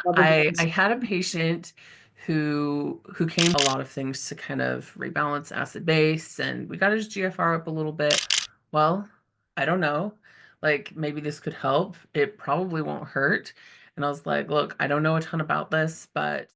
Love a I good. had a patient who came a lot of things to kind of rebalance acid base, and we got his GFR up a little bit. Well, I don't know. Like maybe this could help. It probably won't hurt. And I was like, look, I don't know a ton about this, but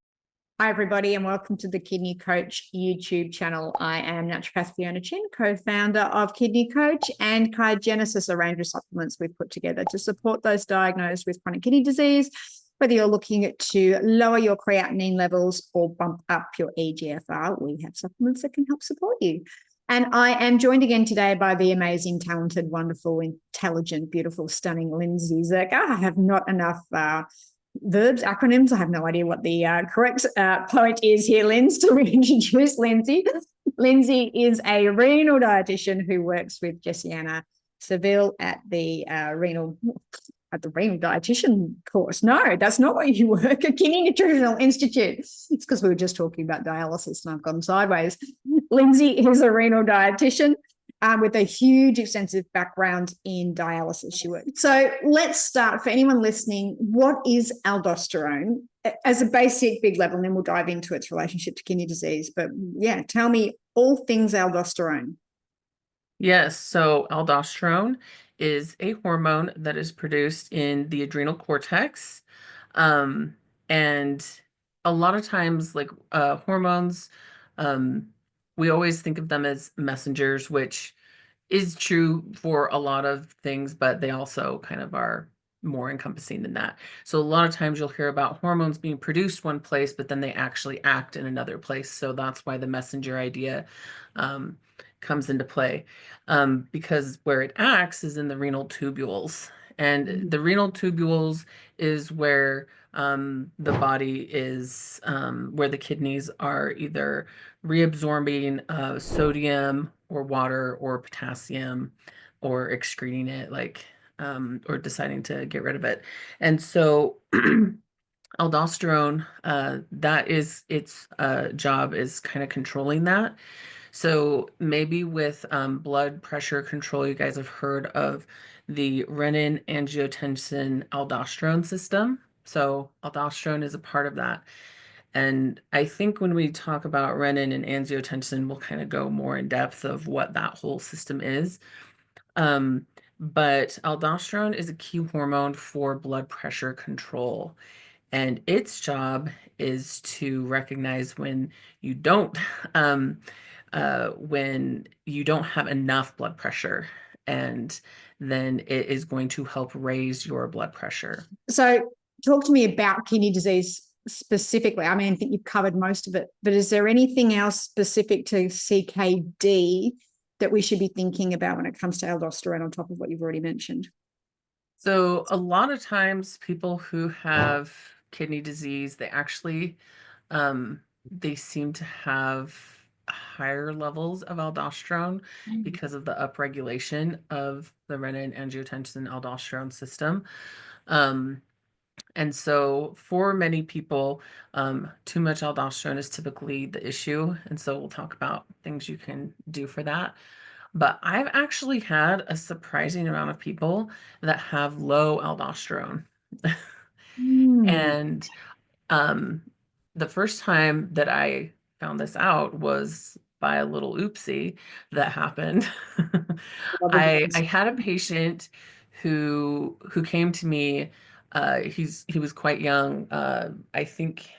Hi, everybody, and welcome to the Kidney Coach YouTube channel. I am naturopath Fiona Chin, co-founder of Kidney Coach and Kaigenesis, a range of supplements we've put together to support those diagnosed with chronic kidney disease, whether you're looking to lower your creatinine levels or bump up your eGFR. We have supplements that can help support you. And I am joined again today by the amazing, talented, wonderful, intelligent, beautiful, stunning Lindsay Zerka. I have not enough verbs, acronyms. I have no idea what the correct point is here, Linz, to reintroduce Lindsay. Lindsay is a renal dietitian who works with Jessiana Seville at the renal dietitian course. No, that's not what you work at Kidney Nutritional Institute. It's because we were just talking about dialysis and I've gone sideways. Lindsay is a renal dietitian with a huge, extensive background in dialysis. She worked. So let's start for anyone listening. What is aldosterone as a basic big level? And then we'll dive into its relationship to kidney disease. But yeah, tell me all things aldosterone. yes, so aldosterone is a hormone that is produced in the adrenal cortex. Um, and a lot of times, like hormones, um, we always think of them as messengers, which is true for a lot of things, but they also kind of are more encompassing than that. So a lot of times you'll hear about hormones being produced one place, but then they actually act in another place. So that's why the messenger idea um, comes into play, because where it acts is in the renal tubules. And the renal tubules is where the body is, where the kidneys are either reabsorbing sodium or water or potassium or excreting it, like, or deciding to get rid of it. And so aldosterone, that is its job is kind of controlling that. So maybe with blood pressure control, you guys have heard of the renin angiotensin aldosterone system. So aldosterone is a part of that. And I think when we talk about renin and angiotensin, we'll kind of go more in depth of what that whole system is. Um, but aldosterone is a key hormone for blood pressure control. And its job is to recognize um, when you don't have enough blood pressure, and then it is going to help raise your blood pressure. So talk to me about kidney disease specifically. I mean, I think you've covered most of it, but is there anything else specific to CKD that we should be thinking about when it comes to aldosterone on top of what you've already mentioned? So a lot of times people who have kidney disease, they seem to have higher levels of aldosterone because of the upregulation of the renin angiotensin aldosterone system. Um, and so for many people, too much aldosterone is typically the issue. And so we'll talk about things you can do for that. But I've actually had a surprising amount of people that have low aldosterone. Mm. And um, the first time that I found this out was by a little oopsie that happened. I had a patient who came to me. He was quite young. I think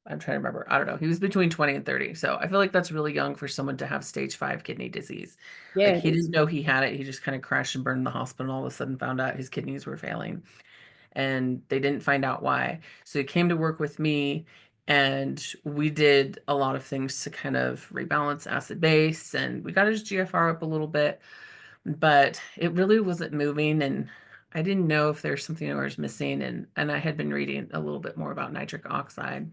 I'm trying to remember. I don't know. He was between 20 and 30. So I feel like that's really young for someone to have stage 5 kidney disease. Like Yeah, he didn't know he had it. He just kind of crashed and burned in the hospital and all of a sudden found out his kidneys were failing, and they didn't find out why. So he came to work with me, and we did a lot of things to kind of rebalance acid base, and we got his GFR up a little bit, but it really wasn't moving, and I didn't know if there's something I was missing, and I had been reading a little bit more about nitric oxide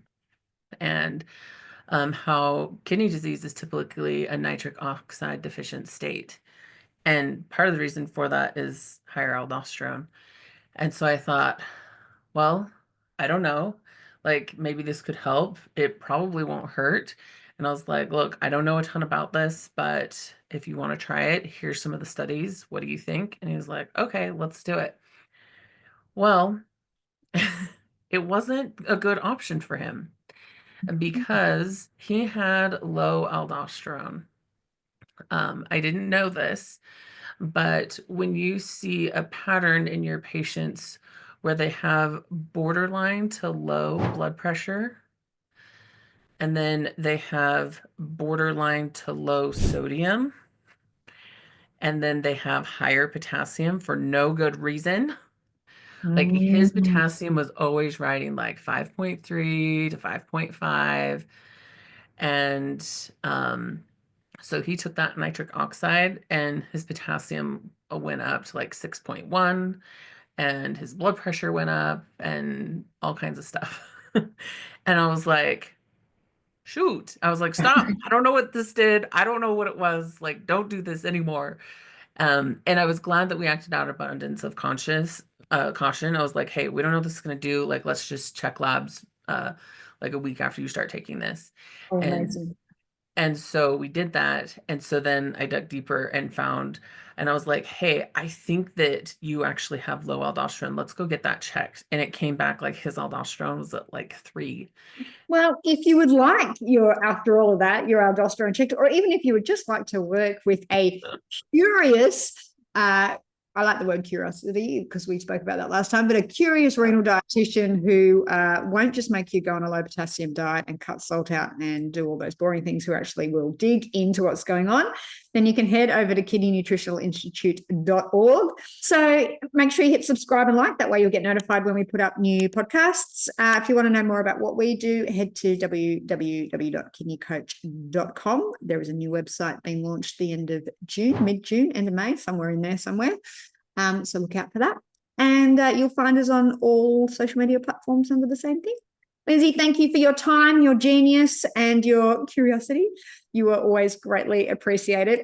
and how kidney disease is typically a nitric oxide deficient state. And part of the reason for that is higher aldosterone. And so I thought, well, I don't know. Like maybe this could help. It probably won't hurt. And I was like, look, I don't know a ton about this, but if you want to try it, here's some of the studies. What do you think? And he was like, okay, let's do it. Well, it wasn't a good option for him because he had low aldosterone. I didn't know this, but when you see a pattern in your patients where they have borderline to low blood pressure, and then they have borderline to low sodium, and then they have higher potassium for no good reason. Like his Mm. potassium was always riding like 5.3 to 5.5. And so he took that nitric oxide and his potassium went up to like 6.1 and his blood pressure went up and all kinds of stuff. And I was like, shoot. I was like, stop. I don't know what this did. I don't know what it was. Like, don't do this anymore. And I was glad that we acted out of abundance of caution. I was like, hey, we don't know what this is going to do. Like, let's just check labs like a week after you start taking this. Oh, And amazing. and so we did that. And so then I dug deeper and found, and I was like, hey, I think that you actually have low aldosterone. Let's go get that checked. And it came back like his aldosterone was at like 3. Well, if you would like after all of that, your aldosterone checked, or even if you would just like to work with a curious, I like the word curiosity because we spoke about that last time, but a curious renal dietitian who won't just make you go on a low potassium diet and cut salt out and do all those boring things, who actually will dig into what's going on, then you can head over to kidneynutritionalinstitute.org. So make sure you hit subscribe and like. That way you'll get notified when we put up new podcasts. If you want to know more about what we do, head to www.kidneycoach.com. There is a new website being launched the end of June, mid-June, end of May, somewhere in there somewhere. So look out for that. And you'll find us on all social media platforms under the same thing. Lindsay, thank you for your time, your genius, and your curiosity. You are always greatly appreciated.